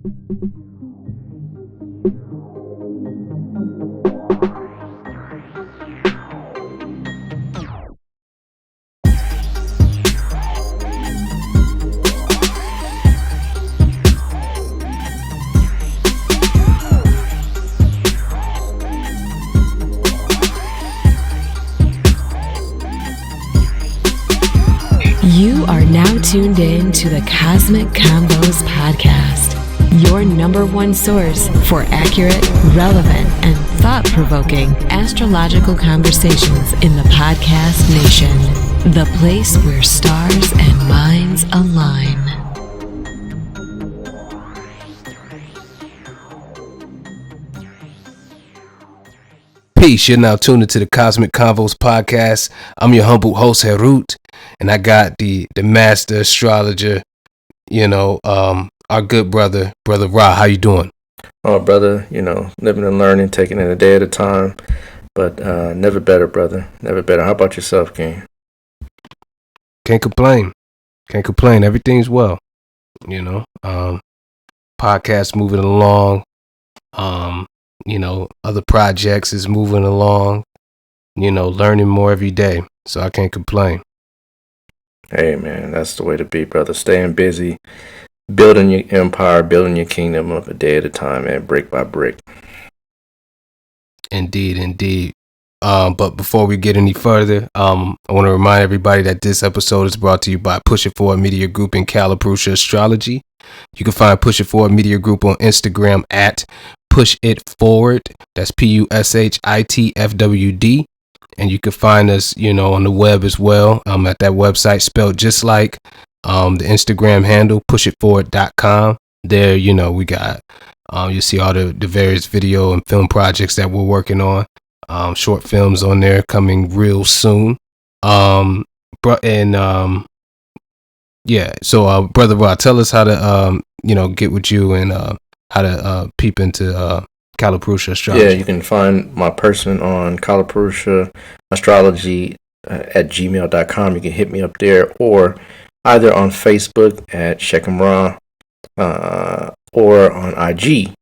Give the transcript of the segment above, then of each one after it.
You are now tuned in to the Cosmic Convos podcast, your number one source for accurate, relevant, and thought-provoking astrological conversations in the podcast nation. The place where stars and minds align. Peace, you're now tuned into the Cosmic Convos podcast. I'm your humble host, Herut, and I got the master astrologer, our good brother Ra. How you doing? Oh, brother, living and learning, taking it a day at a time, but never better, brother, never better. How about yourself, King? Can't complain. Everything's well, podcast moving along, other projects is moving along, learning more every day. So I can't complain. Hey, man, that's the way to be, brother. Staying busy, building your empire, building your kingdom up a day at a time, man, brick by brick. Indeed. But before we get any further, I want to remind everybody that this episode is brought to you by Push It Forward Media Group and Caliprucia Astrology. You can find Push It Forward Media Group on Instagram at Push It Forward. That's PUSHITFWD. And you can find us, on the web as well. At that website spelled just like the Instagram handle, pushitforward.com. There, we got, you'll see all the various video and film projects that we're working on. Short films on there coming real soon. So Brother Rod, tell us how to, get with you and how to peep into Caliprucia Astrology. Yeah, you can find my person on Caliprucia Astrology at gmail.com. You can hit me up there, or either on Facebook at Shechem Ra, or on IG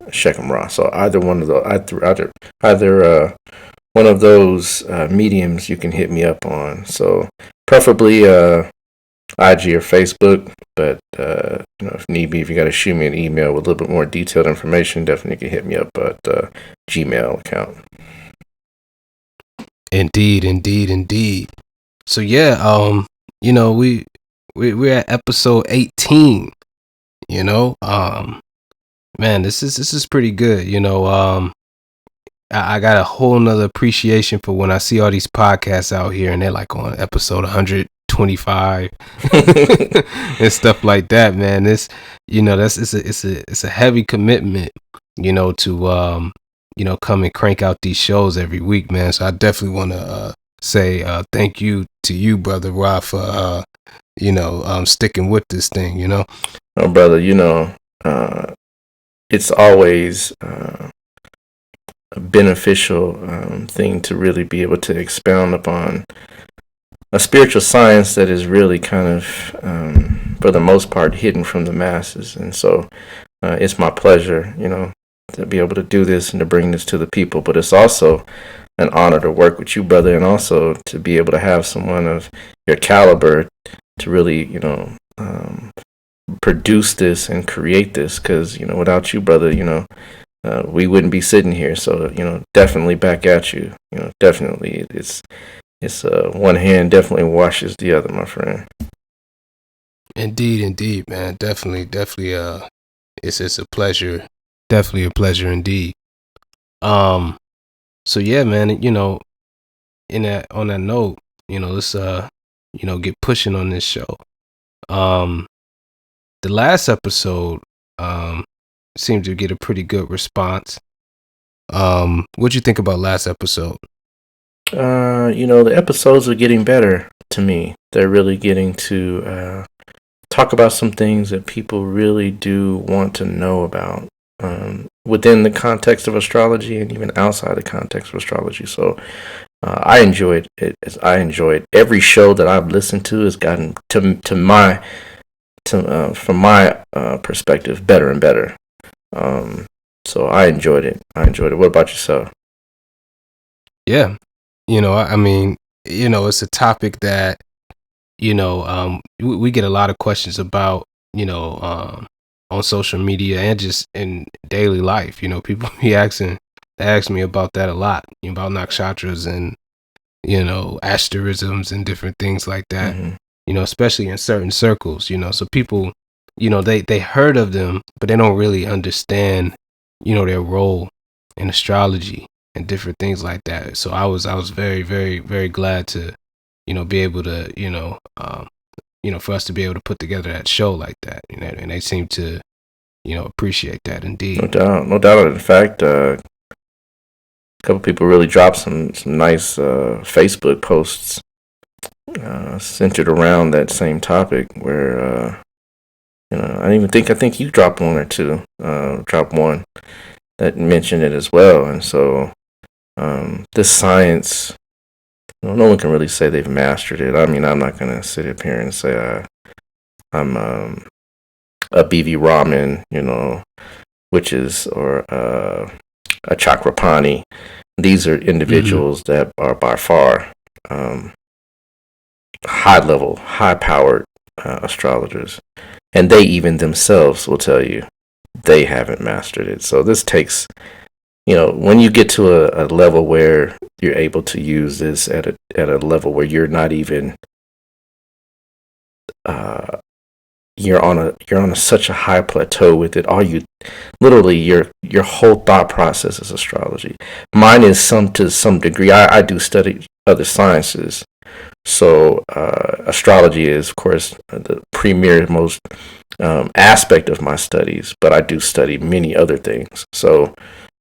Shechem Ra. So either one of those, either one of those mediums you can hit me up on. So preferably IG or Facebook, but if need be, if you got to shoot me an email with a little bit more detailed information, definitely can hit me up at Gmail account. Indeed. So yeah, we're at episode 18. Man, this is pretty good. I got a whole nother appreciation for when I see all these podcasts out here and they're like on episode 125 and stuff like that, man. It's it's a heavy commitment, to come and crank out these shows every week, man. So I definitely want to say thank you to you, Brother Ra, for sticking with this thing, Oh, brother, it's always a beneficial thing to really be able to expound upon a spiritual science that is really kind of, for the most part, hidden from the masses. And so it's my pleasure, to be able to do this and to bring this to the people. But it's also an honor to work with you, brother, and also to be able to have someone of your caliber to really, produce this and create this. Because, without you, brother, we wouldn't be sitting here. So, definitely back at you. Definitely it's one hand definitely washes the other, my friend. Indeed, man. Definitely. It's a pleasure. Definitely a pleasure indeed. So yeah, man. On that note, let's get pushing on this show. The last episode seemed to get a pretty good response. What'd you think about last episode? The episodes are getting better to me. They're really getting to talk about some things that people really do want to know about within the context of astrology and even outside the context of astrology. So I enjoyed it. Every show that I've listened to has gotten to my from my perspective, better and better. So I enjoyed it. What about yourself? Yeah. I mean, it's a topic that, we get a lot of questions about, on social media and just in daily life. People be ask me about that a lot, about nakshatras and, asterisms and different things like that, especially in certain circles, so people, they heard of them, but they don't really understand, their role in astrology and different things like that. So I was very, very, very glad to, be able to, for us to be able to put together that show like that, and they seem to, appreciate that indeed. No doubt. In fact, a couple people really dropped some nice Facebook posts centered around that same topic. Where I think you dropped one or two. Dropped one that mentioned it as well, and so this science, no one can really say they've mastered it. I mean, I'm not gonna sit up here and say I'm a BV Raman, witches, or a Chakrapani. These are individuals that are by far high level, high powered astrologers, and they even themselves will tell you they haven't mastered it. So this takes, when you get to a level where you're able to use this at a level where you're not even you're on such a high plateau with it. Literally your whole thought process is astrology. Mine is to some degree. I do study other sciences, so astrology is, of course, the premier most aspect of my studies. But I do study many other things. So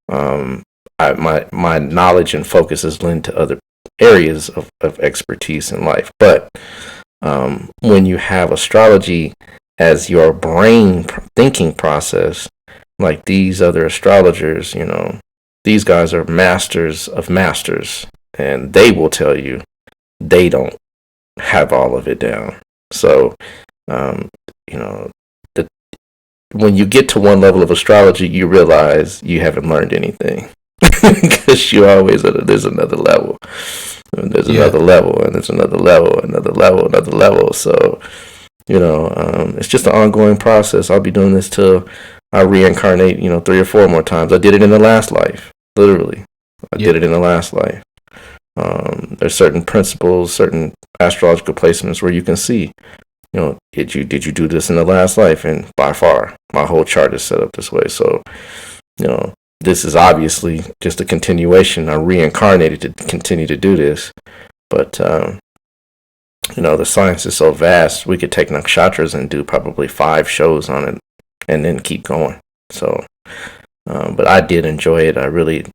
my knowledge and focus is lent to other areas of expertise in life. But when you have astrology as your brain thinking process, like these other astrologers, these guys are masters of masters, and they will tell you they don't have all of it down. So, when you get to one level of astrology, you realize you haven't learned anything because there's another level. And there's another level, and there's another level, another level. So, it's just an ongoing process. I'll be doing this till I reincarnate, 3 or 4 more times. I did it in the last life, literally. I did it in the last life. There's certain principles, certain astrological placements where you can see, did you do this in the last life? And by far, my whole chart is set up this way. So, this is obviously just a continuation. I reincarnated to continue to do this. But, the science is so vast, we could take nakshatras and do probably 5 shows on it and then keep going. So, but I did enjoy it. I really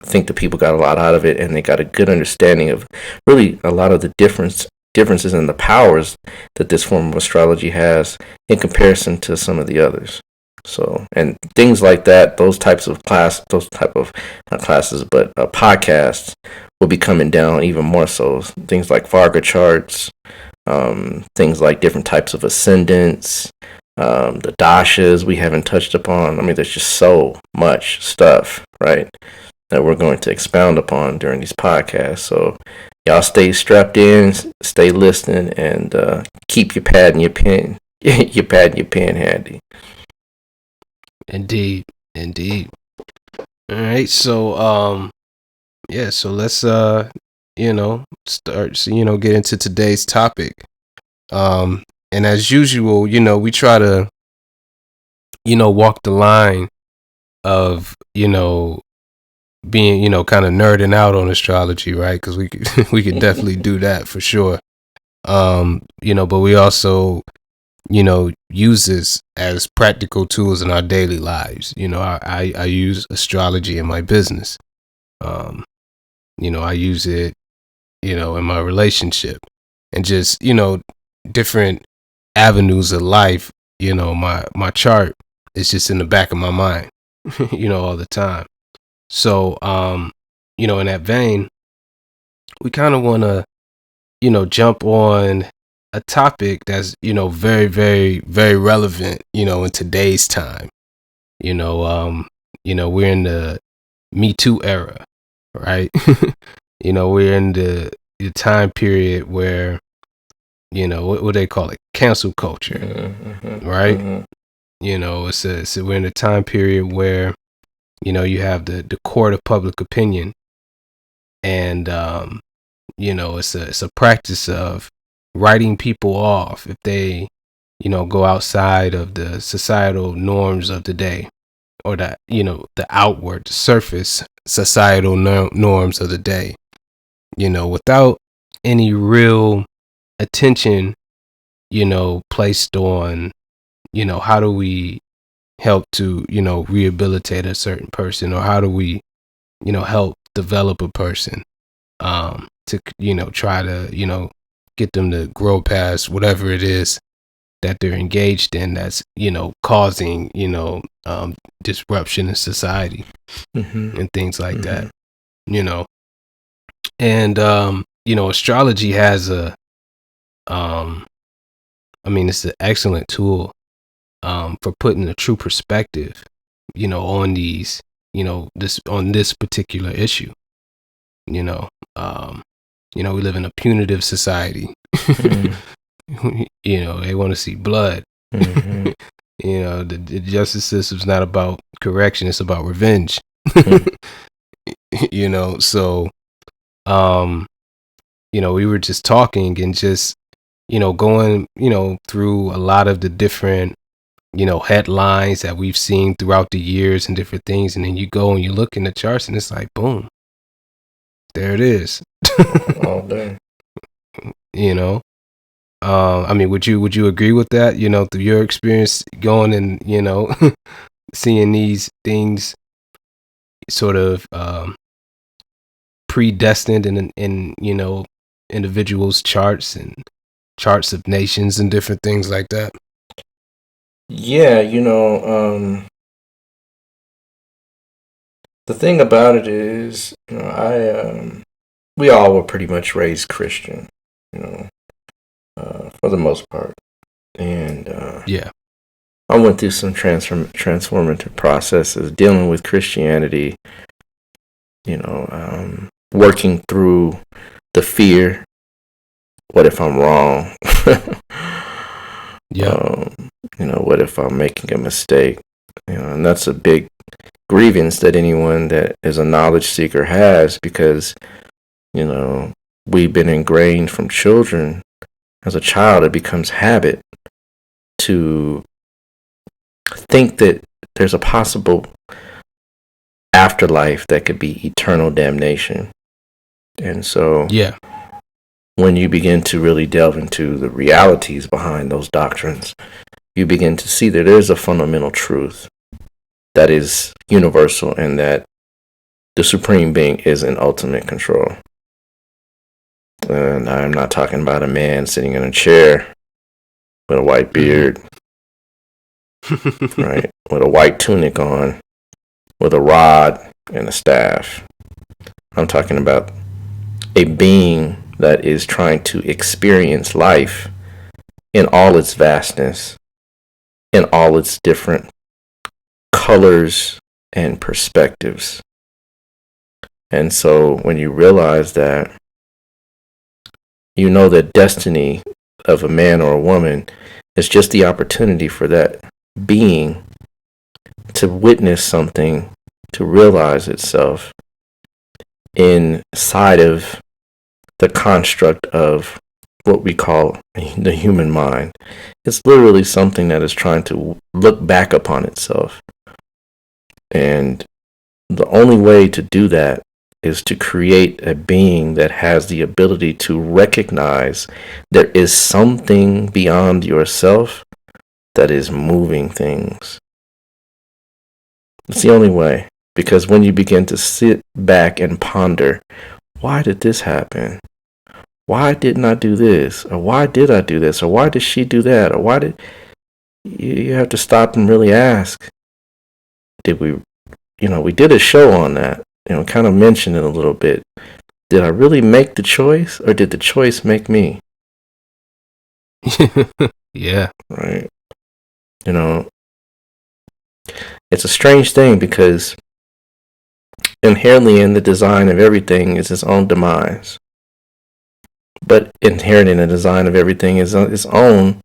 think the people got a lot out of it, and they got a good understanding of really a lot of the differences in the powers that this form of astrology has in comparison to some of the others. So, and things like that, not classes, but podcasts will be coming down even more so. Things like Varga charts, things like different types of ascendants, the dashas we haven't touched upon. I mean, there's just so much stuff, right, that we're going to expound upon during these podcasts. So y'all stay strapped in, stay listening, and keep your pad and your pen, handy. Indeed. All right, so so let's start, get into today's topic. And as usual, we try to walk the line of being kind of nerding out on astrology, right? Because we could definitely do that for sure. But we also use this as practical tools in our daily lives. I use astrology in my business. I use it, in my relationship, and just, different avenues of life. My chart is just in the back of my mind, all the time. So, in that vein, we kind of want to, jump on, a topic that's, very, very, very relevant, in today's time. We're in the Me Too era, right? We're in the time period where, what they call it, cancel culture, right? We're in a time period where, you have the court of public opinion, and it's a practice of writing people off if they, go outside of the societal norms of the day, or the outward surface societal norms of the day, without any real attention, placed on, how do we help to, rehabilitate a certain person, or how do we, help develop a person, to, try to, get them to grow past whatever it is that they're engaged in that's, causing, disruption in society, and things like that, and, astrology has it's an excellent tool, for putting a true perspective, on these, on this particular issue. We live in a punitive society. They want to see blood. The justice system's not about correction, it's about revenge. So we were just talking and just, going, through a lot of the different, headlines that we've seen throughout the years and different things. And then you go and you look in the charts and it's like, boom, there it is. All day. Would you agree with that? Through your experience going and, seeing these things sort of, predestined in individuals' charts and charts of nations and different things like that. Yeah, the thing about it is, we all were pretty much raised Christian, for the most part, and I went through some transformative processes dealing with Christianity, working through the fear. What if I'm wrong? What if I'm making a mistake? And that's a big grievance that anyone that is a knowledge seeker has, because, we've been ingrained from children. As a child, it becomes habit to think that there's a possible afterlife that could be eternal damnation. And so, when you begin to really delve into the realities behind those doctrines, you begin to see that there's a fundamental truth that is universal, and that the Supreme Being is in ultimate control. And I'm not talking about a man sitting in a chair with a white beard, right, with a white tunic on, with a rod and a staff. I'm talking about a being that is trying to experience life in all its vastness, in all its different colors and perspectives. And so when you realize that, the destiny of a man or a woman is just the opportunity for that being to witness something, to realize itself inside of the construct of what we call the human mind. It's literally something that is trying to look back upon itself. And the only way to do that is to create a being that has the ability to recognize there is something beyond yourself that is moving things. It's the only way. Because when you begin to sit back and ponder, why did this happen? Why didn't I do this? Or why did I do this? Or why did she do that? Or why did... You have to stop and really ask, did we... we did a show on that. Kind of mentioned it a little bit. Did I really make the choice, or did the choice make me? Yeah. Right. You know, it's a strange thing because inherently in the design of everything is its own demise. But inherent in the design of everything is its own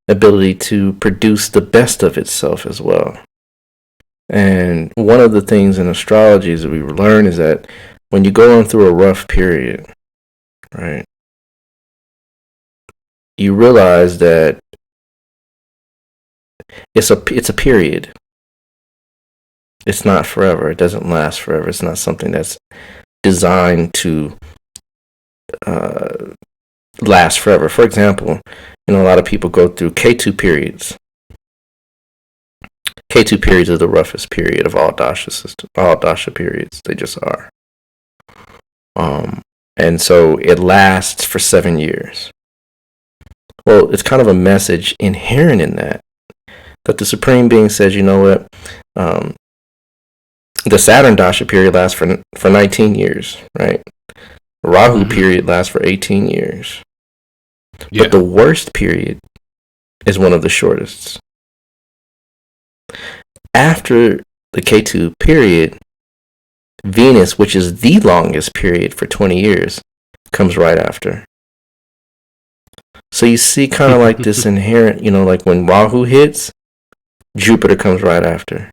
ability to produce the best of itself as well. And one of the things in astrology that we learn is that when you go on through a rough period, right, you realize that it's a period. It's not forever. It doesn't last forever. It's not something that's designed to last forever. For example, a lot of people go through K2 periods. K2 periods are the roughest period of all dasha system, all dasha periods. They just are. And so it lasts for 7 years. Well, it's kind of a message inherent in that the Supreme Being says, you know what, the Saturn Dasha period lasts for 19 years, right? Rahu period lasts for 18 years. Yeah. But the worst period is one of the shortest. After the K2 period, Venus, which is the longest period for 20 years, comes right after. So you see kind of like this inherent, like when Rahu hits, Jupiter comes right after.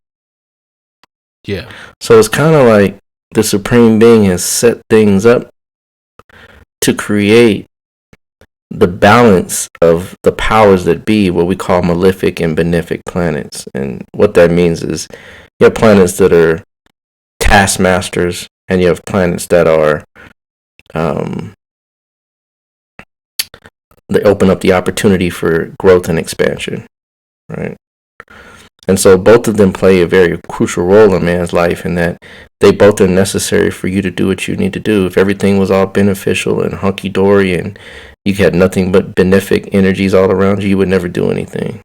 Yeah. So it's kind of like the Supreme Being has set things up to create the balance of the powers that be, what we call malefic and benefic planets. And what that means is you have planets that are taskmasters, and you have planets that are they open up the opportunity for growth and expansion, right? And so both of them play a very crucial role in man's life, in that they both are necessary for you to do what you need to do. If everything was all beneficial and hunky-dory and you had nothing but benefic energies all around you, you would never do anything.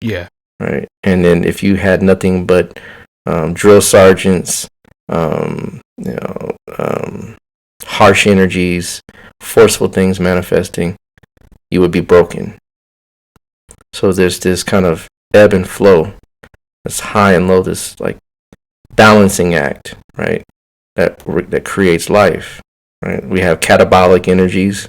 Yeah. Right. And then if you had nothing but drill sergeants, harsh energies, forceful things manifesting, you would be broken. So there's this kind of ebb and flow, this high and low, this like balancing act, right? That creates life, right? We have catabolic energies,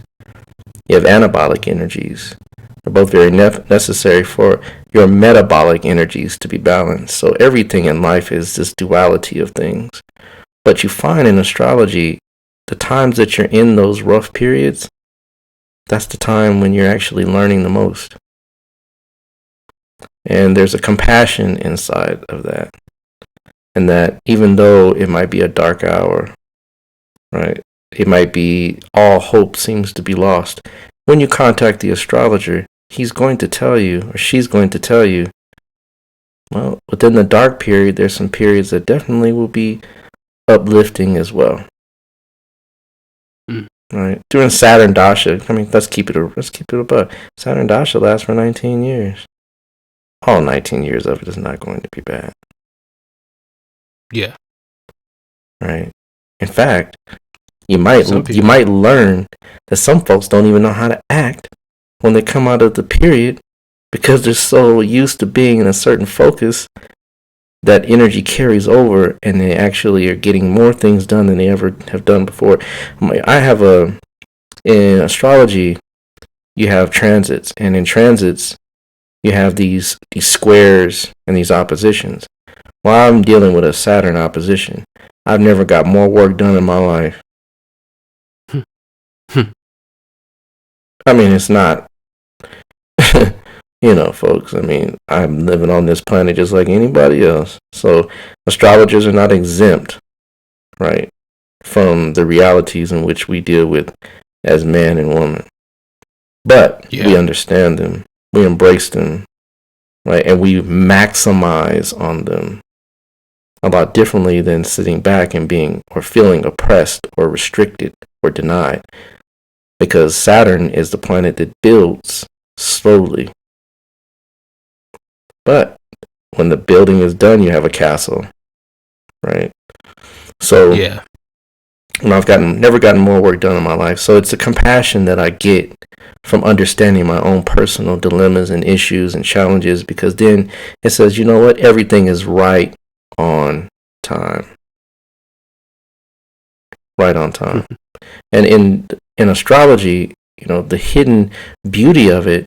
you have anabolic energies. They're both very necessary for your metabolic energies to be balanced. So everything in life is this duality of things. But you find in astrology, the times that you're in those rough periods, that's the time when you're actually learning the most. And there's a compassion inside of that. And that even though it might be a dark hour, right? It might be all hope seems to be lost. When you contact the astrologer, he's going to tell you, or she's going to tell you, well, within the dark period, there's some periods that definitely will be uplifting as well. Right? During Saturn Dasha, let's keep it above. Saturn Dasha lasts for 19 years. All 19 years of it is not going to be bad. Yeah. Right? In fact, you might learn that some folks don't even know how to act when they come out of the period, because they're so used to being in a certain focus that energy carries over, and they actually are getting more things done than they ever have done before. In astrology, you have transits, and in transits, you have these squares and these oppositions. While I'm dealing with a Saturn opposition, I've never got more work done in my life. It's not, folks, I'm living on this planet just like anybody else. So astrologers are not exempt, right, from the realities in which we deal with as man and woman. But we understand them, we embrace them, right, and we maximize on them a lot differently than sitting back and being or feeling oppressed or restricted or denied. Because Saturn is the planet that builds slowly. But when the building is done, you have a castle, right? So And I've never gotten more work done in my life. So it's the compassion that I get from understanding my own personal dilemmas and issues and challenges, because then it says, you know what? Everything is right on time. Right on time. And in astrology, the hidden beauty of it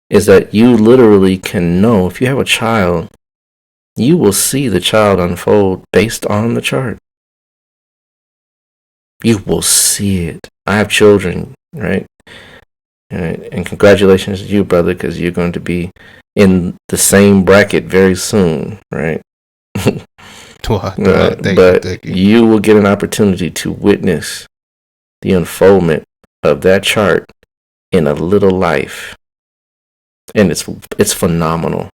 is that you literally can know, if you have a child, you will see the child unfold based on the chart. You will see it. I have children, right? And congratulations to you, brother, because you're going to be in the same bracket very soon, right? Thank you. You will get an opportunity to witness the unfoldment of that chart in a little life. And it's phenomenal.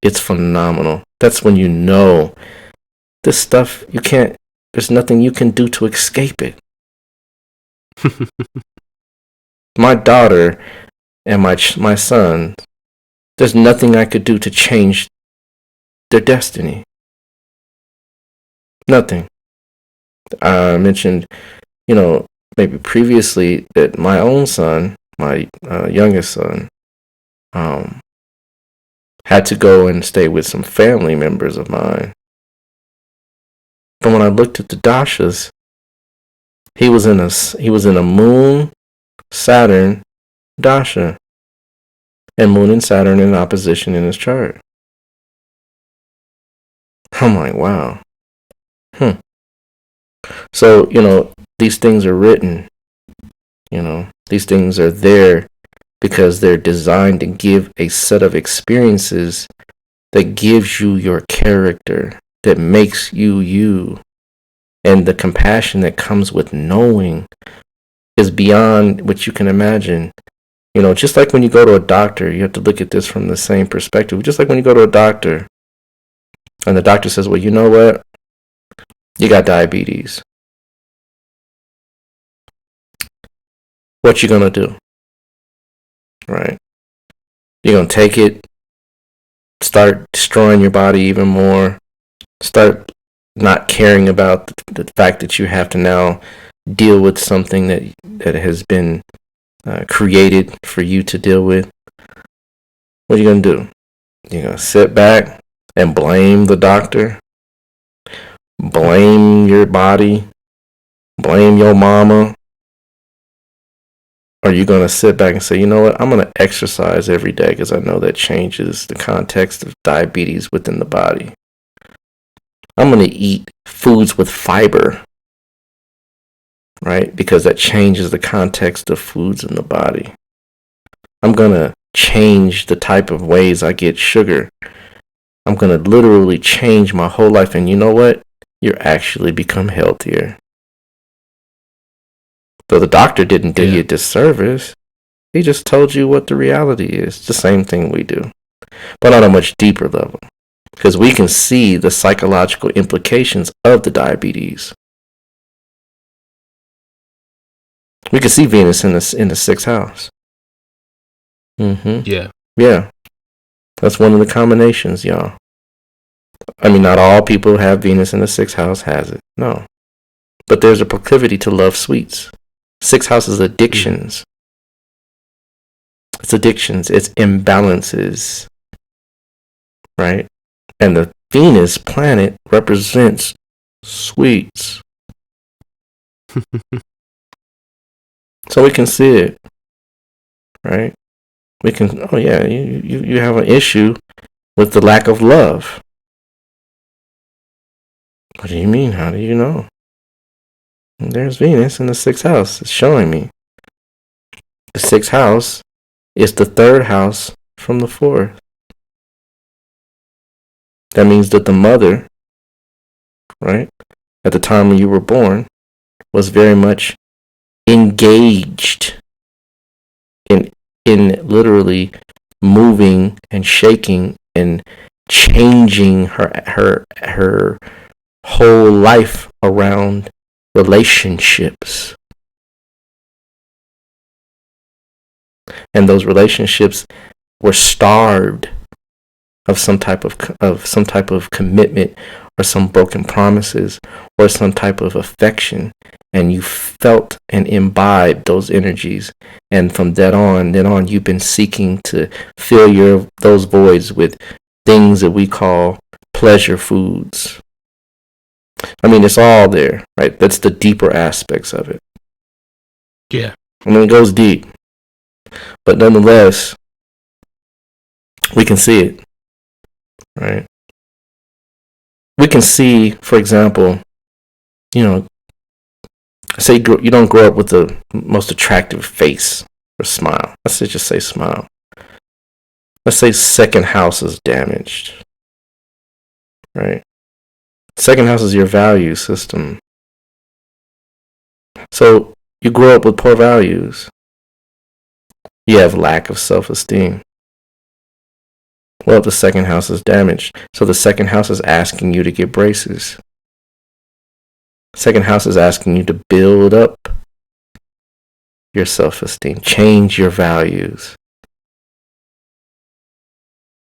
It's phenomenal. That's when you know this stuff, there's nothing you can do to escape it. My daughter and my son, there's nothing I could do to change their destiny. Nothing. I mentioned, maybe previously, that my own son, my youngest son, had to go and stay with some family members of mine. But when I looked at the dashas, he was in a Moon Saturn Dasha, and Moon and Saturn in opposition in his chart. I'm like, wow. So, these things are written. These things are there because they're designed to give a set of experiences that gives you your character, that makes you you. And the compassion that comes with knowing is beyond what you can imagine. Just like when you go to a doctor, you have to look at this from the same perspective. Just like when you go to a doctor and the doctor says, well, you know what? You got diabetes. What you gonna do? Right? You're gonna take it, start destroying your body even more, start not caring about the fact that you have to now deal with something that has been created for you to deal with. What are you gonna do? You're gonna sit back and blame the doctor, blame your body, blame your mama? Or are you going to sit back and say, you know what, I'm going to exercise every day because I know that changes the context of diabetes within the body. I'm going to eat foods with fiber, right? Because that changes the context of foods in the body. I'm going to change the type of ways I get sugar. I'm going to literally change my whole life. And you know what? You actually become healthier. So the doctor didn't do you a disservice. He just told you what the reality is. It's the same thing we do, but on a much deeper level, because we can see the psychological implications of the diabetes. We can see Venus in the sixth house. Yeah. That's one of the combinations, y'all. I mean, not all people who have Venus in the sixth house has it. No, but there's a proclivity to love sweets. Sixth house is addictions. It's addictions. It's imbalances. Right? And the Venus planet represents sweets. So we can see it. Right? We can, oh yeah, you have an issue with the lack of love. What do you mean? How do you know? There's Venus in the sixth house. It's showing me. The sixth house is the third house from the fourth. That means that the mother, right, at the time when you were born, was very much engaged in literally moving and shaking and changing her whole life around relationships. And those relationships were starved of some type of commitment, or some broken promises, or some type of affection, and you felt and imbibed those energies, and from then on you've been seeking to fill those voids with things that we call pleasure foods. I mean, it's all there, right? That's the deeper aspects of it. Yeah. I mean, it goes deep, but nonetheless, we can see it, right? We can see, for example, say you don't grow up with the most attractive face or smile. Let's just say smile. Let's say second house is damaged, right? Second house is your value system. So you grow up with poor values. You have lack of self-esteem. Well, the second house is damaged. So the second house is asking you to get braces. Second house is asking you to build up your self-esteem, change your values.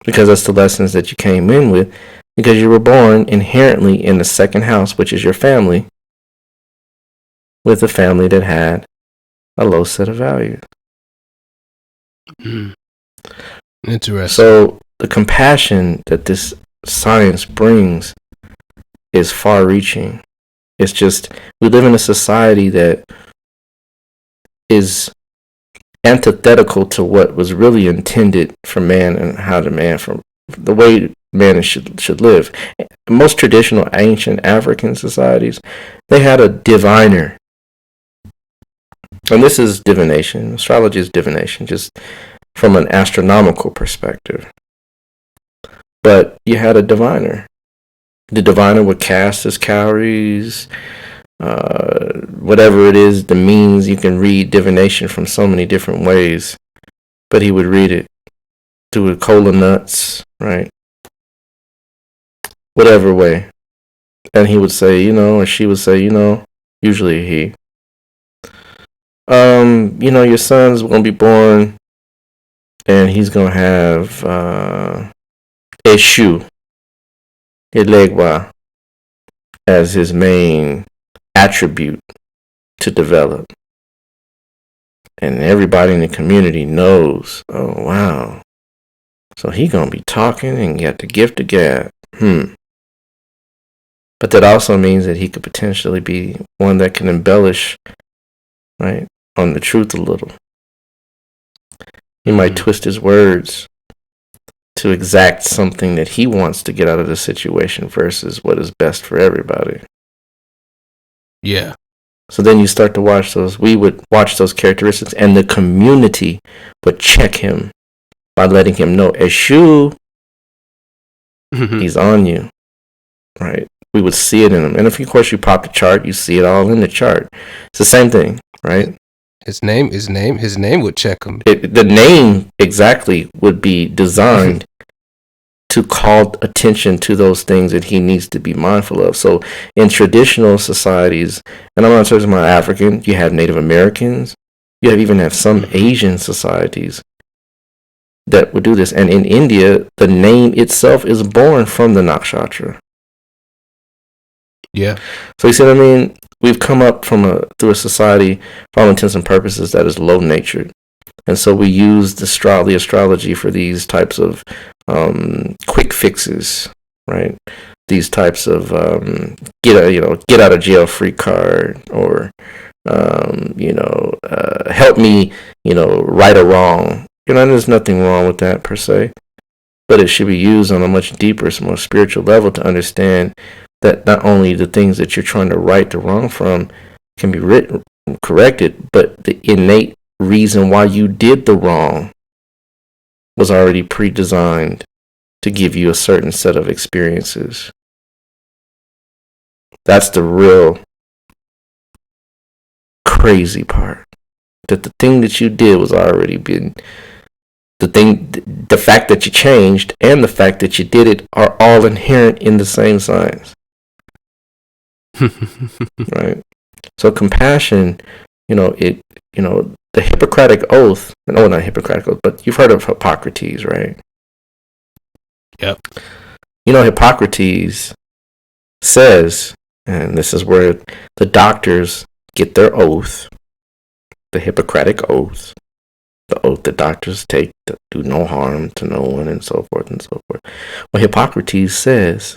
Because that's the lessons that you came in with, because you were born inherently in the second house, which is your family, with a family that had a low set of values. Interesting. So the compassion that this science brings is far-reaching. It's just, we live in a society that is antithetical to what was really intended for man, and how the way man should live. Most traditional ancient African societies, they had a diviner. And this is divination. Astrology is divination, just from an astronomical perspective. But you had a diviner. The diviner would cast his calories, whatever it is, the means. You can read divination from so many different ways, but he would read it through the cola nuts, right? Whatever way. And he would say, or she would say, usually he, your son's going to be born, and he's going to have Eshu, Elegwa, as his main attribute to develop. And everybody in the community knows, oh, wow. So he going to be talking and got the gift of gab. But that also means that he could potentially be one that can embellish, right, on the truth a little. He might twist his words to exact something that he wants to get out of the situation versus what is best for everybody. Yeah. So then you start to watch those. We would watch those characteristics, and the community would check him by letting him know, Eshu, he's on you, right? We would see it in him. And if, of course, you pop the chart, you see it all in the chart. It's the same thing, right? His name would check him. The name exactly would be designed to call attention to those things that he needs to be mindful of. So in traditional societies, and I'm not talking about African, you have Native Americans, you even have some Asian societies that would do this. And in India, the name itself is born from the nakshatra. Yeah. So you see what I mean? We've come up through a society, for all intents and purposes, that is low-natured. And so we use the astrology for these types of quick fixes, right? These types of get out of jail free card, or help me, right or wrong. There's nothing wrong with that per se, but it should be used on a much deeper, more spiritual level to understand that not only the things that you're trying to right the wrong from can be corrected, but the innate reason why you did the wrong was already pre-designed to give you a certain set of experiences. That's the real crazy part. That the thing that you did was already been, the fact that you changed and the fact that you did it are all inherent in the same science. Right? So compassion, the Hippocratic Oath, no, not Hippocratic Oath, but you've heard of Hippocrates, right? Yep. You know, Hippocrates says, and this is where the doctors get their oath, the Hippocratic Oath, the oath that doctors take to do no harm to no one, and so forth and so forth. Well, Hippocrates says,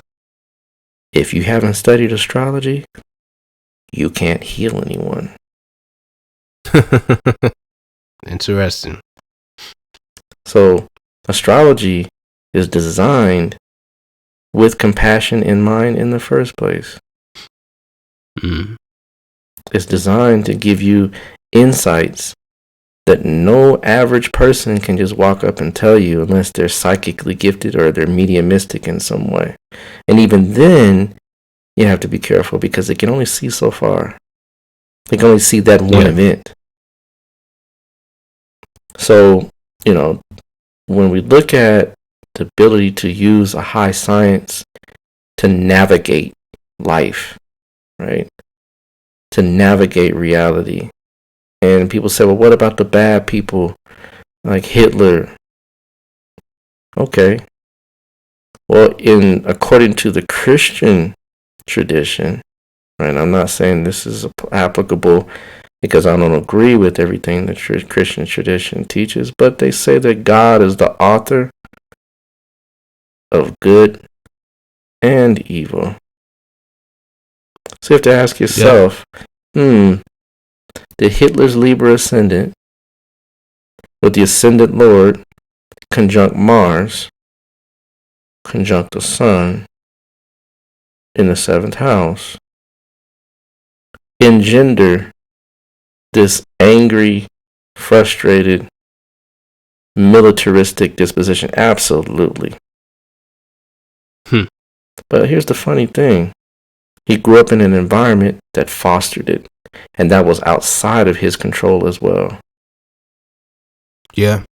if you haven't studied astrology, you can't heal anyone. Interesting. So, astrology is designed with compassion in mind in the first place. Mm. It's designed to give you insights that no average person can just walk up and tell you unless they're psychically gifted or they're mediumistic in some way. And even then, you have to be careful because they can only see so far. They can only see that one event. So, you know, when we look at the ability to use a high science to navigate life, right? To navigate reality. And people say, well, what about the bad people like Hitler? Okay. Well, according to the Christian tradition, right? I'm not saying this is applicable because I don't agree with everything the Christian tradition teaches, but they say that God is the author of good and evil. So you have to ask yourself, did Hitler's Libra ascendant with the ascendant Lord conjunct Mars, conjunct the Sun in the 7th house, engender this angry, frustrated, militaristic disposition? Absolutely. But here's the funny thing. He grew up in an environment that fostered it, and that was outside of his control as well. Yeah.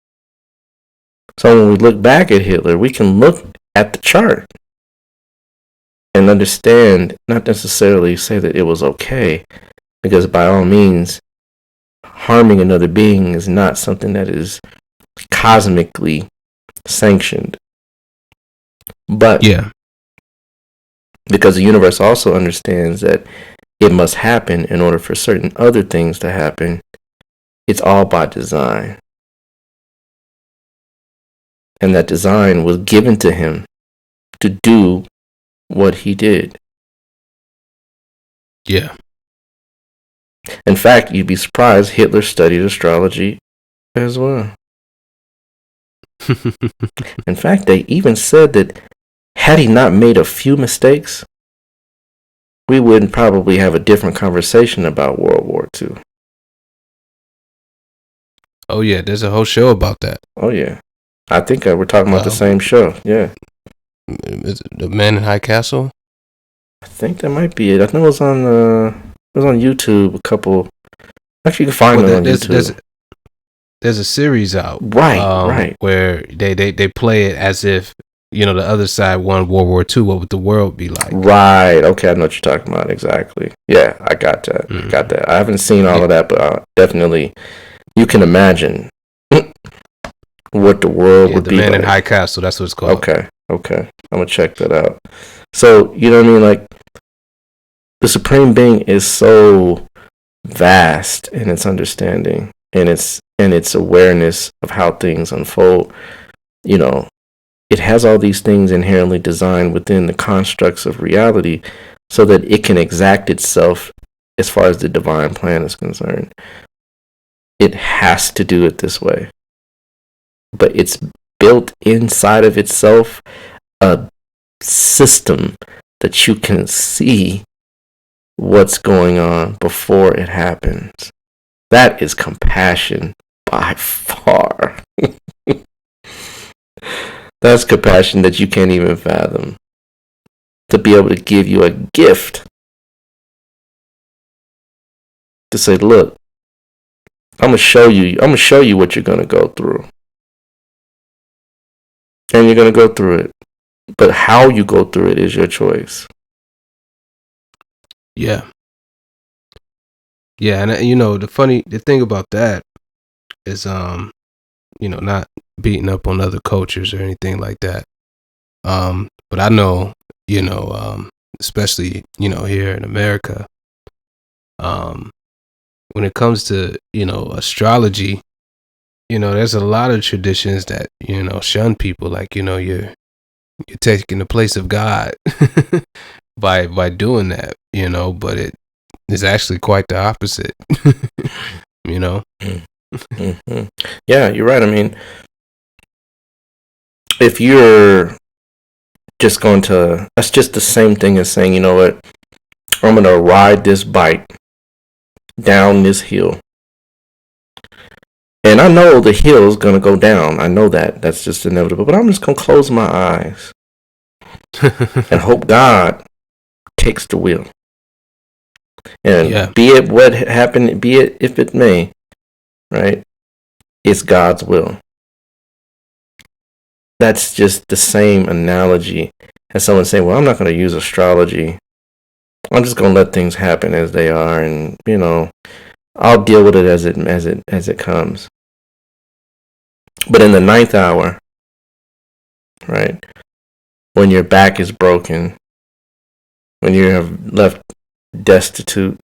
So when we look back at Hitler, we can look at the chart and understand, not necessarily say that it was okay, because by all means, harming another being is not something that is cosmically sanctioned. But because the universe also understands that it must happen in order for certain other things to happen, it's all by design. And that design was given to him to do what he did. Yeah. In fact, you'd be surprised Hitler studied astrology as well. In fact, they even said that had he not made a few mistakes, we wouldn't probably have a different conversation about World War II. Oh, yeah. There's a whole show about that. Oh, yeah. I think we're talking about the same show. Yeah. Is it The Man in High Castle? I think that might be it. I think it was on YouTube. A couple. Actually, you can find it on YouTube. There's a series out. Right. Where they play it as if, you know, the other side won World War II. What would the world be like? Right. Okay, I know what you're talking about. Exactly. Yeah, I got that. Got that. I haven't seen all of that, but definitely, you can imagine what the world would be like. The Man in High Castle. That's what it's called. Okay. I'm gonna check that out. So, you know what I mean? Like, the Supreme Being is so vast in its understanding and its awareness of how things unfold. You know, it has all these things inherently designed within the constructs of reality so that it can exact itself as far as the divine plan is concerned. It has to do it this way. But it's built inside of itself a system that you can see what's going on before it happens. That is compassion by far. That's compassion that you can't even fathom. To be able to give you a gift. To say, look, I'm gonna show you what you're gonna go through. And you're gonna go through it. But how you go through it is your choice. Yeah. Yeah, and you know, the thing about that is you know, not beating up on other cultures or anything like that. But I know, especially, here in America, when it comes to, astrology, there's a lot of traditions that, shun people, like, you're taking the place of God by doing that, but it is actually quite the opposite. Mm-hmm. Yeah, you're right. I mean, if you're just going to, that's just the same thing as saying, you know what, I'm going to ride this bike down this hill. And I know the hill is going to go down. I know that. That's just inevitable. But I'm just going to close my eyes and hope God takes the wheel. And be it what happened, be it if it may, right? It's God's will. That's just the same analogy as someone saying, well, I'm not going to use astrology. I'm just going to let things happen as they are. And, I'll deal with it as it comes. But in the ninth hour, right, when your back is broken, when you have left destitute,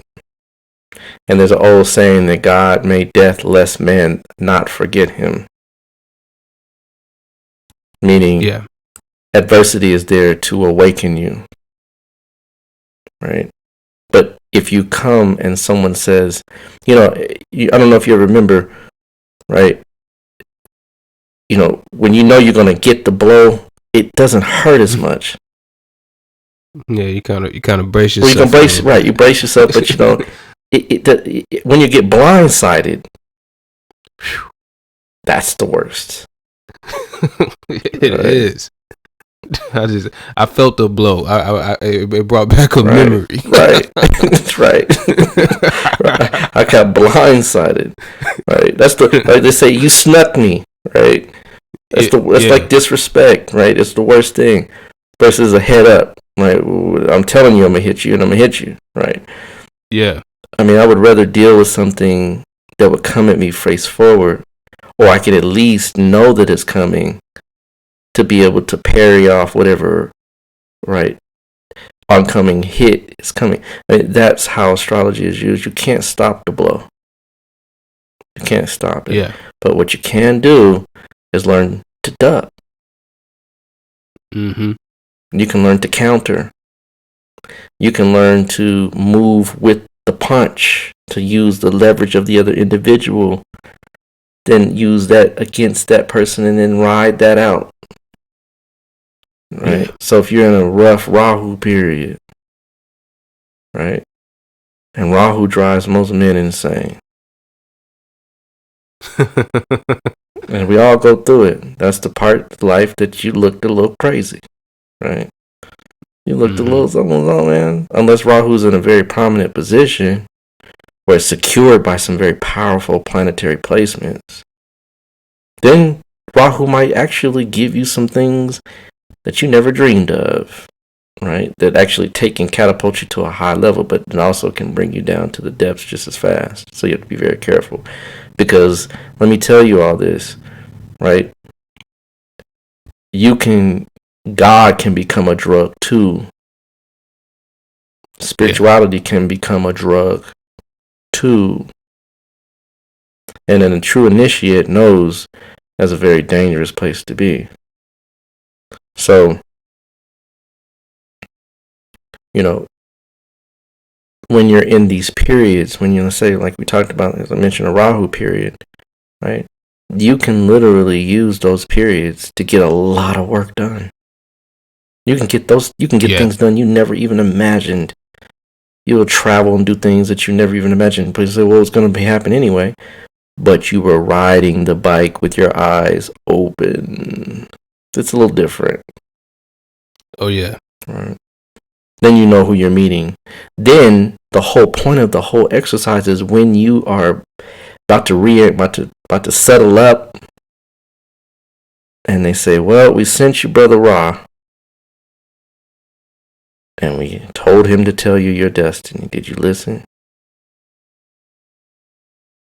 and there's an old saying that God made death lest man not forget him. Meaning, adversity is there to awaken you, right? But if you come and someone says, I don't know if you remember, right? When you're going to get the blow, it doesn't hurt as much. Yeah, you kind of brace yourself. Well, you brace yourself, but when you get blindsided, that's the worst. It is. I felt the blow. It brought back a memory. Right. That's right. I got blindsided. Right. That's like they say, you snuck me. Right. That's like disrespect. Right. It's the worst thing. Versus a head up. Right. I'm telling you, I'm gonna hit you, and I'm gonna hit you. Right. Yeah. I mean, I would rather deal with something that would come at me face forward, or I could at least know that it's coming, to be able to parry off whatever, right, oncoming hit is coming. I mean, that's how astrology is used. You can't stop the blow. You can't stop it. Yeah. But what you can do is learn to duck. Mm-hmm. You can learn to counter. You can learn to move with the punch, to use the leverage of the other individual, then use that against that person and then ride that out. Right. Yeah. So if you're in a rough Rahu period, right, and Rahu drives most men insane, and we all go through it. That's the part of life that you looked a little crazy, right? You looked a little something, man. Unless Rahu's in a very prominent position, where it's secured by some very powerful planetary placements, then Rahu might actually give you some things that you never dreamed of, right? That actually take and catapult you to a high level, but it also can bring you down to the depths just as fast. So you have to be very careful. Because let me tell you all this, right? God can become a drug too. Spirituality can become a drug too. And then a true initiate knows that's a very dangerous place to be. So, when you're in these periods, when you say, like we talked about, as I mentioned, a Rahu period, right? You can literally use those periods to get a lot of work done. You can get things done you never even imagined. You'll travel and do things that you never even imagined. But you say, well, it's going to happen anyway. But you were riding the bike with your eyes open. It's a little different. Oh, yeah. Right. Then you know who you're meeting. Then the whole point of the whole exercise is when you are about to settle up, and they say, well, we sent you Brother Ra, and we told him to tell you your destiny. Did you listen?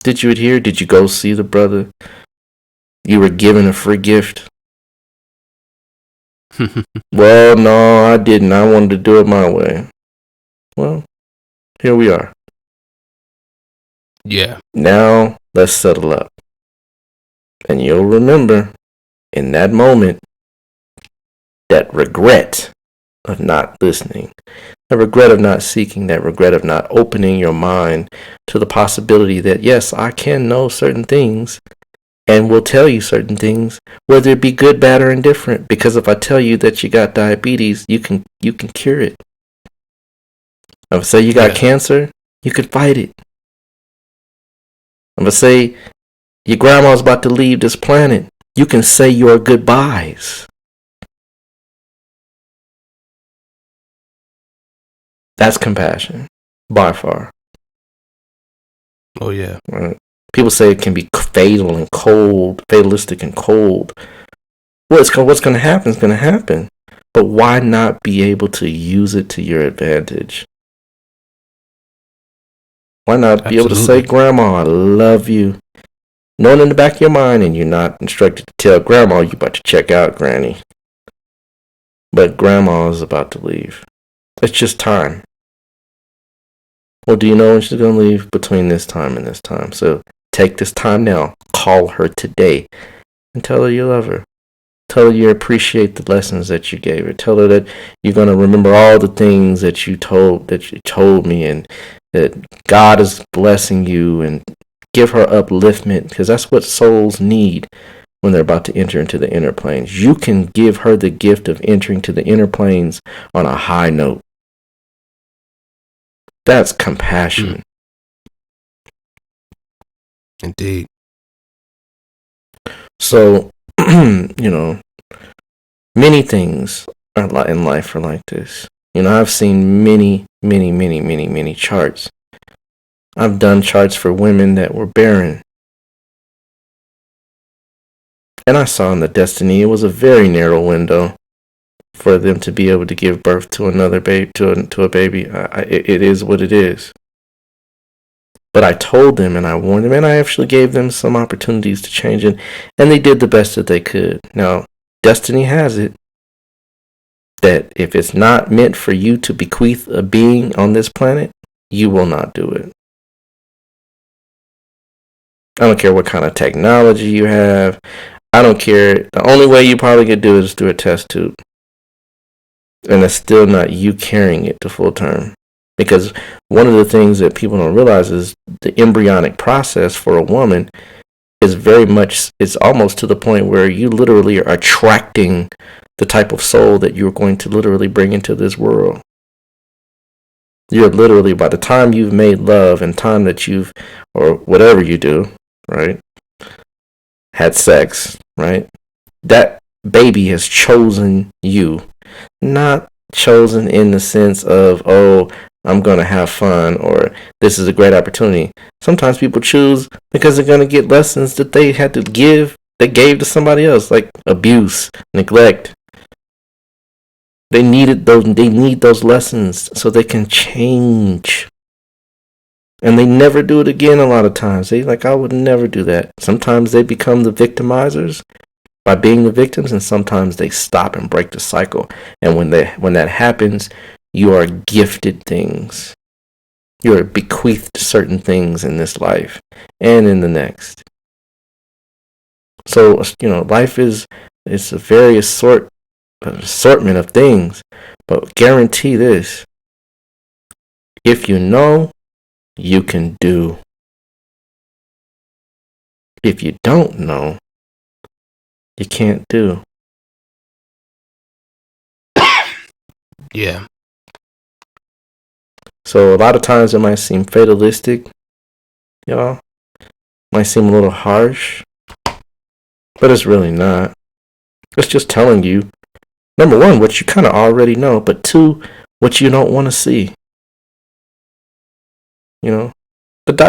Did you adhere? Did you go see the brother? You were given a free gift. Well, no, I didn't. I wanted to do it my way. Well, here we are. Yeah. Now, let's settle up. And you'll remember, in that moment, that regret of not listening, that regret of not seeking, that regret of not opening your mind to the possibility that, yes, I can know certain things and will tell you certain things, whether it be good, bad, or indifferent. Because if I tell you that you got diabetes, you can cure it. If I say you got cancer, you could fight it. If I say your grandma's about to leave this planet, you can say your goodbyes. That's compassion, by far. Oh, yeah. Right? People say it can be fatal and cold, fatalistic and cold. Well, what's going to happen is going to happen. But why not be able to use it to your advantage? Why not be able to say, Grandma, I love you? Knowing in the back of your mind, and you're not instructed to tell Grandma you're about to check out, Granny. But Grandma is about to leave. It's just time. Well, do you know when she's going to leave? Between this time and this time. So take this time now. Call her today and tell her you love her. Tell her you appreciate the lessons that you gave her. Tell her that you're going to remember all the things that you told me, and that God is blessing you, and give her upliftment, because that's what souls need when they're about to enter into the inner planes. You can give her the gift of entering to the inner planes on a high note. That's compassion. Indeed. So, many things in life are like this. I've seen many charts. I've done charts for women that were barren. And I saw in the destiny, it was a very narrow window for them to be able to give birth to another baby, to a baby. It is what it is. But I told them and I warned them, and I actually gave them some opportunities to change it, and they did the best that they could. Now, destiny has it that if it's not meant for you to bequeath a being on this planet, you will not do it. I don't care what kind of technology you have. I don't care. The only way you probably could do it is through a test tube. And it's still not you carrying it to full term. Because one of the things that people don't realize is the embryonic process for a woman is it's almost to the point where you literally are attracting the type of soul that you're going to literally bring into this world. You're literally, by the time you've made love and time that or whatever you do, right, had sex, right, that baby has chosen you. Not chosen in the sense of, oh, I'm going to have fun, or this is a great opportunity. Sometimes people choose because they're going to get lessons that they had to give, they gave to somebody else, like abuse, neglect. They need those lessons so they can change. And they never do it again a lot of times. I would never do that. Sometimes they become the victimizers by being the victims, and sometimes they stop and break the cycle. And when that happens, you are gifted things. You are bequeathed certain things in this life and in the next. So, life it's a very assortment of things, but guarantee this: if you know, you can do. If you don't know, you can't do. Yeah. So a lot of times it might seem fatalistic, y'all. Might seem a little harsh, but it's really not. It's just telling you, number one, what you kind of already know, but two, what you don't want to see. The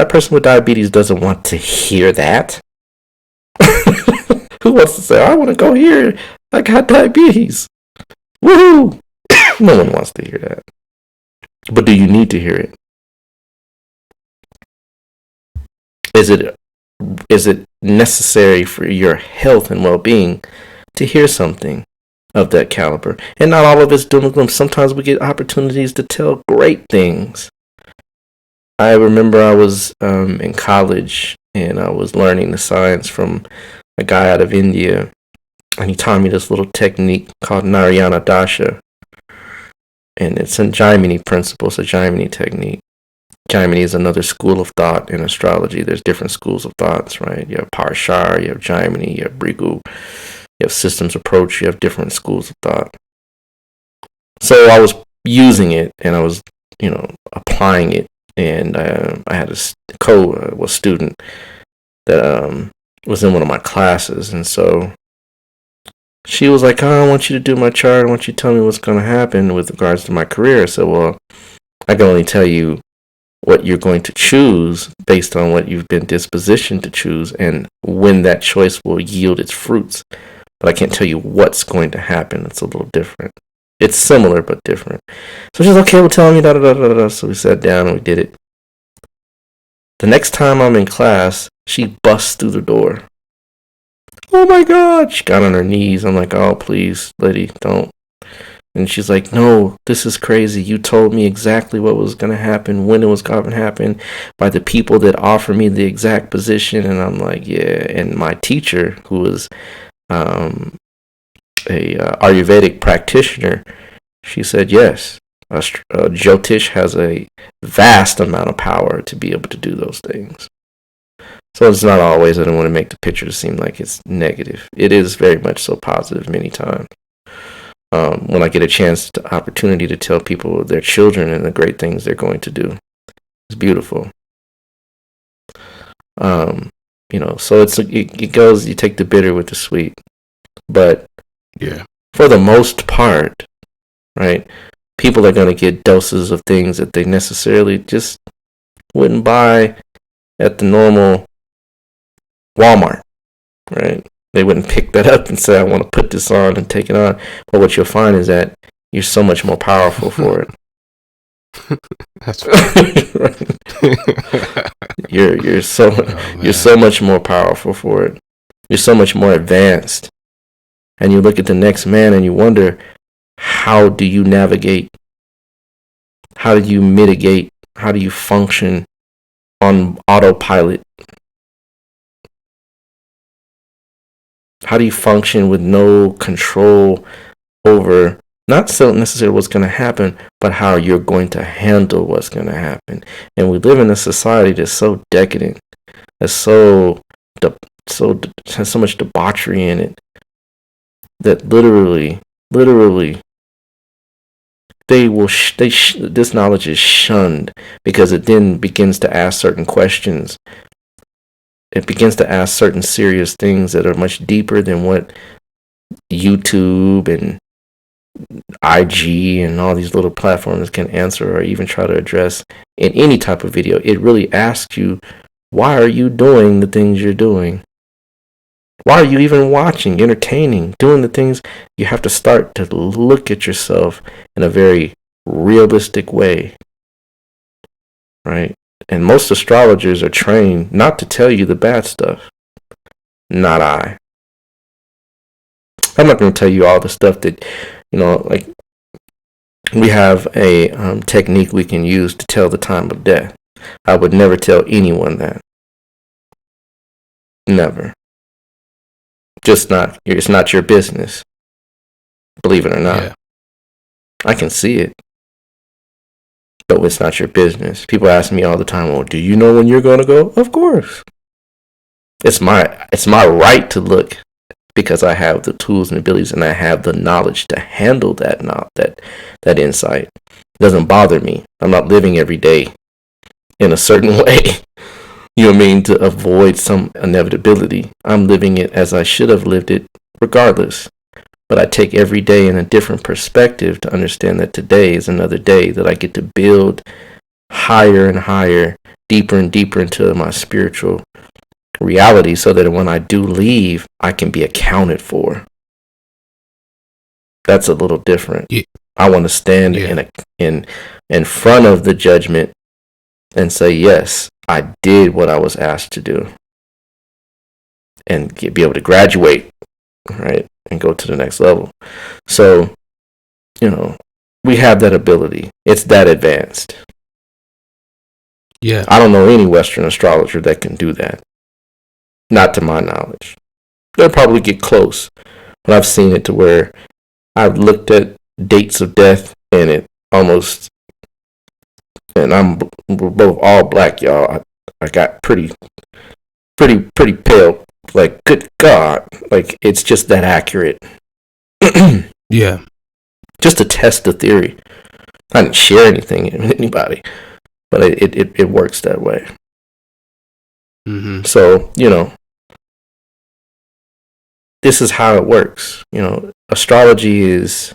person with diabetes doesn't want to hear that. Who wants to say, I want to go here, I got diabetes. Woohoo! No one wants to hear that. But do you need to hear it? Is it necessary for your health and well-being to hear something? of that caliber. And not all of it's doom and gloom. Sometimes we get opportunities to tell great things. I remember I was in college and I was learning the science from a guy out of India, and he taught me this little technique called Narayana Dasha, and it's a Jaimini principle. It's a Jaimini technique. Jaimini is another school of thought in astrology. There's different schools of thoughts, right? You have Parashar, you have Jaimini, you have Brigu, you have systems approach, you have different schools of thought. So I was using it and I was, applying it. And I had a student that was in one of my classes. And so she was like, I want you to do my chart. I want you to tell me what's going to happen with regards to my career. So, well, I can only tell you what you're going to choose based on what you've been dispositioned to choose and when that choice will yield its fruits. But I can't tell you what's going to happen. It's a little different. It's similar, but different. So she's okay, well, tell me, da da da da da. So we sat down and we did it. The next time I'm in class, she busts through the door. Oh my God. She got on her knees. I'm like, oh, please, lady, don't. And she's like, no, this is crazy. You told me exactly what was going to happen, when it was going to happen, by the people that offer me the exact position. And I'm like, yeah. And my teacher, who was a Ayurvedic practitioner, she said, yes, Jyotish has a vast amount of power to be able to do those things. So it's not always, I don't want to make the picture seem like it's negative. It is very much so positive many times. When I get a chance, the opportunity to tell people their children and the great things they're going to do, it's beautiful. So it goes, you take the bitter with the sweet. But yeah, for the most part, right, people are going to get doses of things that they necessarily just wouldn't buy at the normal Walmart, right? They wouldn't pick that up and say, I want to put this on and take it on. But what you'll find is that you're so much more powerful for it. That's right. You're so much more powerful for it. You're so much more advanced. And you look at the next man and you wonder, how do you navigate? How do you mitigate? How do you function on autopilot? How do you function with no control over not so necessarily what's going to happen, but how you're going to handle what's going to happen? And we live in a society that's so decadent, that's has so much debauchery in it, that literally, this knowledge is shunned because it then begins to ask certain questions. It begins to ask certain serious things that are much deeper than what YouTube and IG and all these little platforms can answer or even try to address in any type of video. It really asks you, why are you doing the things you're doing? Why are you even watching, entertaining, doing the things? You have to start to look at yourself in a very realistic way, right? And most astrologers are trained not to tell you the bad stuff. Not I. I'm not going to tell you all the stuff that, like we have a technique we can use to tell the time of death. I would never tell anyone that. Never. It's not your business. Believe it or not. Yeah. I can see it. But it's not your business. People ask me all the time, well, do you know when you're going to go? Of course. It's my right to look because I have the tools and abilities and I have the knowledge to handle that insight. It doesn't bother me. I'm not living every day in a certain way. You know what I mean? To avoid some inevitability. I'm living it as I should have lived it regardless. But I take every day in a different perspective to understand that today is another day that I get to build higher and higher, deeper and deeper into my spiritual reality so that when I do leave, I can be accounted for. That's a little different. Yeah. I want to stand in front of the judgment and say, yes, I did what I was asked to do. And be able to graduate, right? And go to the next level. So, we have that ability. It's that advanced. Yeah. I don't know any Western astrologer that can do that. Not to my knowledge. They'll probably get close, but I've seen it to where I've looked at dates of death and it almost, and we're both all black, y'all. I got pretty pale. Like, good God, like it's just that accurate. Yeah. Just to test the theory. I didn't share anything with anybody, but it works that way. Mm-hmm. So, this is how it works. Astrology is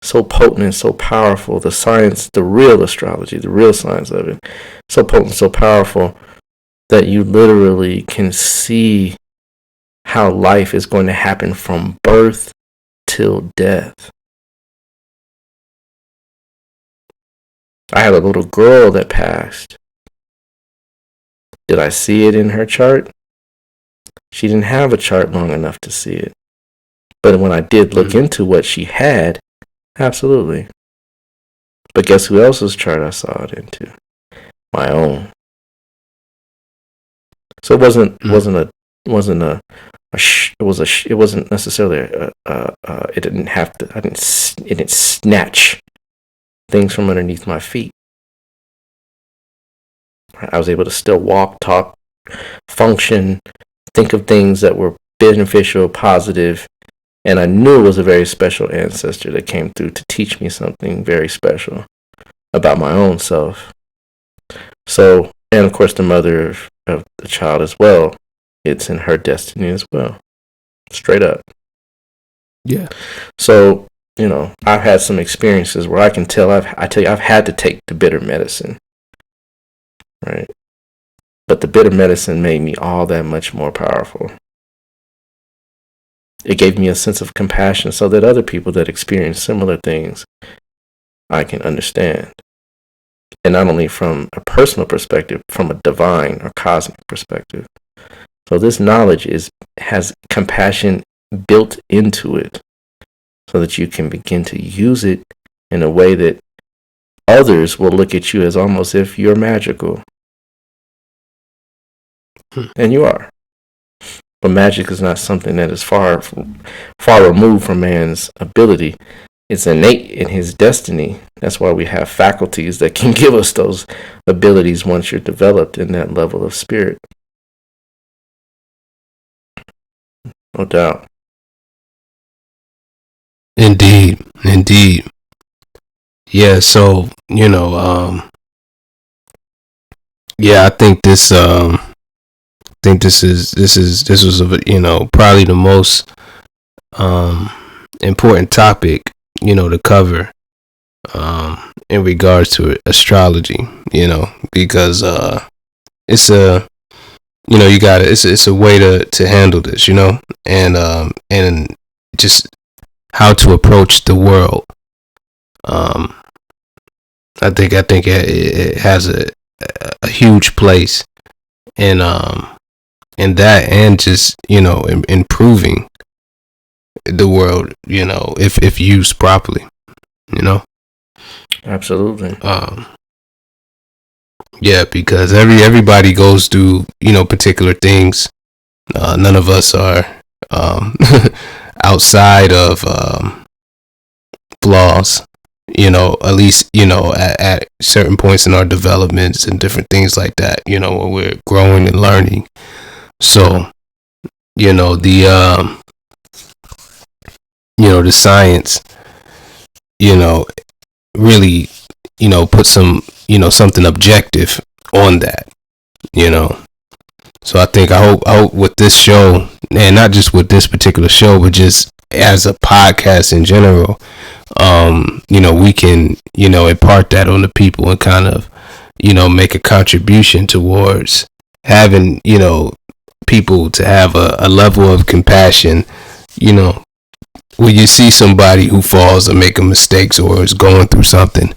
so potent and so powerful. The science, the real astrology, the real science of it, so potent, so powerful that you literally can see how life is going to happen from birth till death. I had a little girl that passed. Did I see it in her chart? She didn't have a chart long enough to see it. But when I did look into what she had, absolutely. But guess who else's chart I saw it into? My own. So it wasn't necessarily it didn't snatch things from underneath my feet. I was able to still walk, talk, function, think of things that were beneficial, positive, and I knew it was a very special ancestor that came through to teach me something very special about my own self. So, and of course the mother of the child as well, it's in her destiny as well. Straight up. Yeah. So, I've had some experiences where I can tell I've had to take the bitter medicine. Right? But the bitter medicine made me all that much more powerful. It gave me a sense of compassion so that other people that experience similar things, I can understand. And not only from a personal perspective, from a divine or cosmic perspective. So this knowledge has compassion built into it so that you can begin to use it in a way that others will look at you as almost if you're magical. And you are. But magic is not something that is far removed from man's ability. It's innate in his destiny. That's why we have faculties that can give us those abilities once you're developed in that level of spirit. No doubt. Indeed. Yeah, so, I think this was probably the most important topic, to cover in regards to astrology, because it's it's a way to handle this, and just how to approach the world. I think it has a huge place in that, and just improving the world, if used properly, Absolutely. Yeah, because everybody goes through particular things. None of us are outside of flaws, at least at certain points in our developments and different things like that, when we're growing and learning. So the science really put some something objective on that, so I hope with this show, and not just with this particular show, but just as a podcast in general, we can impart that on the people and kind of make a contribution towards having people to have a level of compassion, when you see somebody who falls or making mistakes or is going through something,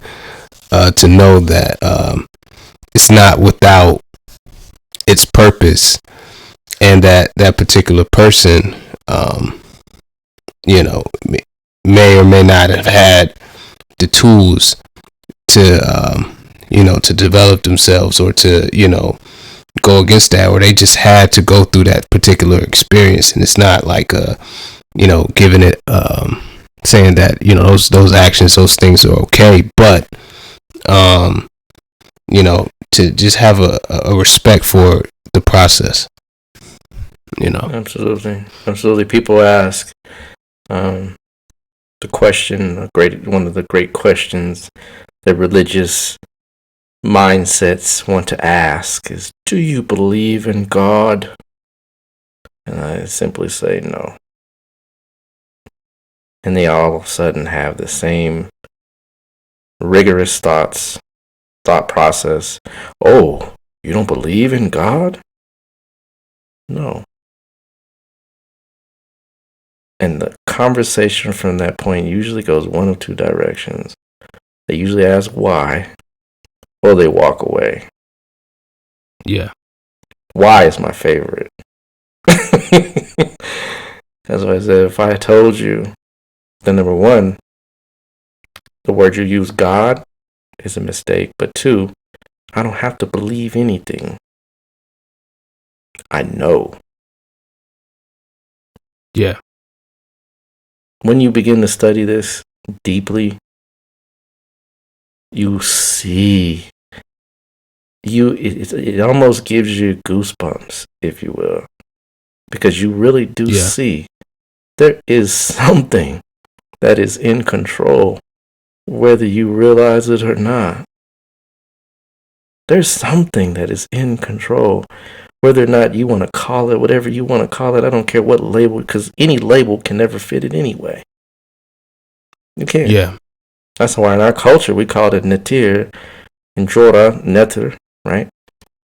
to know that it's not without its purpose, and that particular person may or may not have had the tools to to develop themselves, or to go against that, or they just had to go through that particular experience. And it's not like giving it saying that those actions, those things are okay, but to just have a respect for the process. Absolutely. People ask the question, one of the great questions that religious mindsets want to ask is, do you believe in God? And I simply say no. And they all of a sudden have the same rigorous thought process. Oh, you don't believe in God? No. And the conversation from that point usually goes one of two directions. They usually ask why, or they walk away. Yeah. Why is my favorite. That's why I said, if I told you, then number one, the word you use, God, is a mistake. But two, I don't have to believe anything. I know. Yeah. When you begin to study this deeply, you see. It almost gives you goosebumps, if you will, because you really do see there is something that is in control, whether you realize it or not. There's something that is in control, whether or not you want to call it whatever you want to call it. I don't care what label, because any label can never fit it anyway. You can't. Yeah. That's why in our culture we call it netir and jora, netter, right?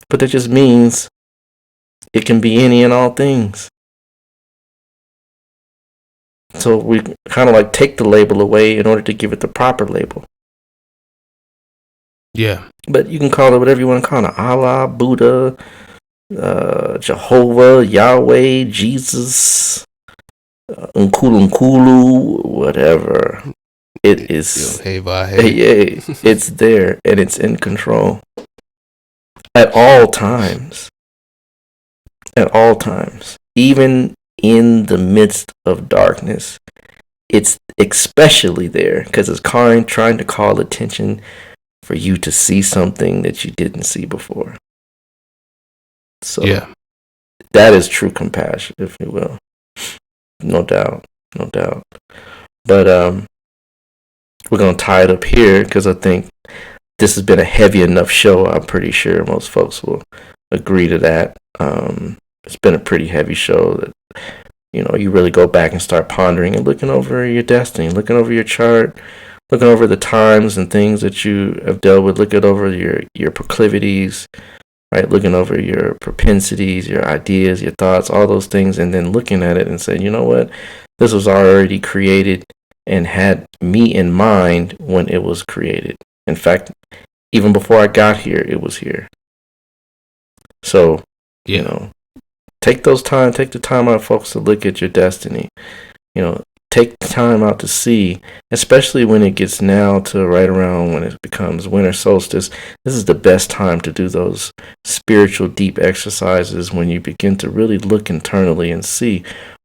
But that just means it can be any and all things. So we kind of like take the label away in order to give it the proper label. Yeah. But you can call it whatever you want to call it. Allah, Buddha, Jehovah, Yahweh, Jesus, Nkulu, whatever. It is. Hey, it's there and it's in control. At all times. At all times. Even in the midst of darkness, it's especially there because it's trying to call attention for you to see something that you didn't see before. So that is true compassion, if you will. No doubt. But we're going to tie it up here because I think this has been a heavy enough show. I'm pretty sure most folks will agree to that. It's been a pretty heavy show that, you really go back and start pondering and looking over your destiny, looking over your chart, looking over the times and things that you have dealt with, looking over your proclivities, right? Looking over your propensities, your ideas, your thoughts, all those things, and then looking at it and saying, you know what? This was already created and had me in mind when it was created. In fact, even before I got here, it was here. So, take the time out, folks, to look at your destiny. Take the time out to see, especially when it gets now to right around when it becomes winter solstice. This is the best time to do those spiritual deep exercises when you begin to really look internally and see,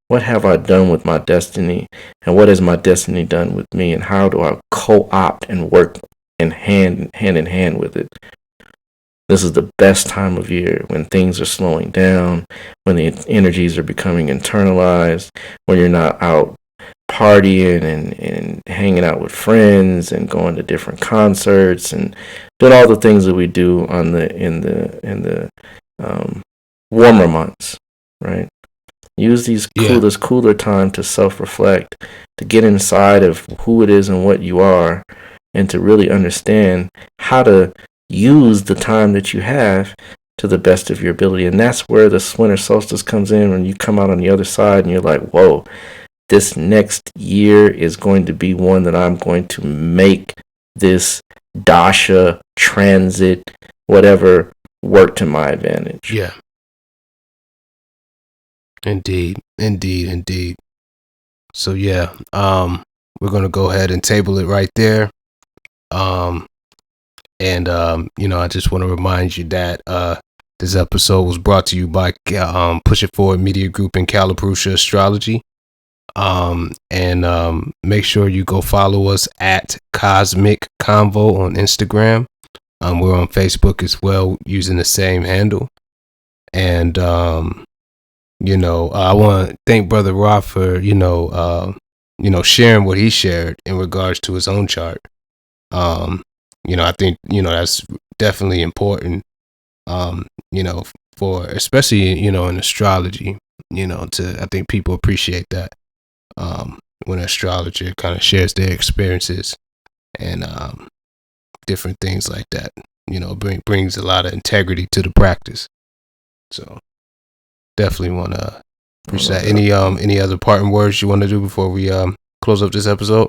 what have I done with my destiny, and what has my destiny done with me, and how do I co-opt and work hand in hand with it. This is the best time of year when things are slowing down, when the energies are becoming internalized, when you're not out partying and hanging out with friends and going to different concerts and doing all the things that we do in the warmer months, right? Use this cooler time to self-reflect, to get inside of who it is and what you are, and to really understand how to use the time that you have to the best of your ability. And that's where the winter solstice comes in, when you come out on the other side and you're like, whoa, this next year is going to be one that I'm going to make this dasha, transit, whatever, work to my advantage. Yeah. Indeed. So we're gonna go ahead and table it right there. I just want to remind you that this episode was brought to you by Push It Forward Media Group and Caliprusia Astrology. Make sure you go follow us at Cosmic Convo on Instagram. We're on Facebook as well using the same handle. And I want to thank Brother Rob for sharing what he shared in regards to his own chart. I think that's definitely important. For especially in astrology. I think people appreciate that. When an astrologer kind of shares their experiences and different things like that, brings a lot of integrity to the practice. So definitely want to appreciate that. Any other parting words you want to do before we close up this episode?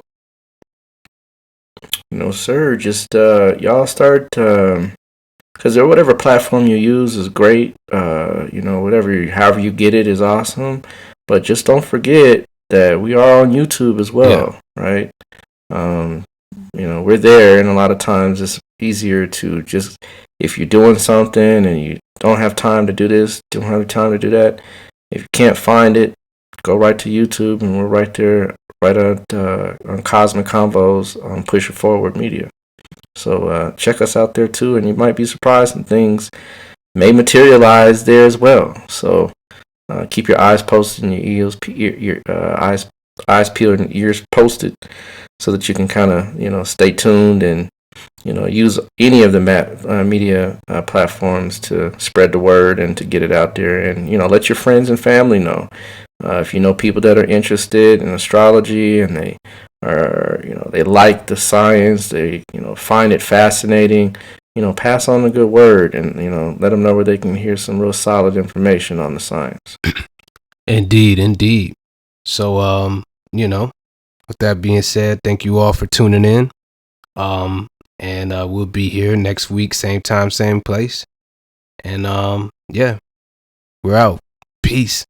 No, sir. Just y'all start because whatever platform you use is great. However you get it is awesome. But just don't forget that we are on YouTube as well, right? We're there, and a lot of times it's easier to just, if you're doing something and you don't have time to do this, don't have time to do that, if you can't find it, go right to YouTube, and we're right there, right on Cosmic Convos on Push It Forward Media. So check us out there too, and you might be surprised, and things may materialize there as well. So keep your eyes posted and your eyes peeled and ears posted, so that you can kind of stay tuned and use any of the media platforms to spread the word and to get it out there, and let your friends and family know. If you know people that are interested in astrology and they are they like the science, they find it fascinating, pass on the good word, and let them know where they can hear some real solid information on the science. Indeed. So with that being said, thank you all for tuning in. And we'll be here next week, same time, same place. And we're out. Peace.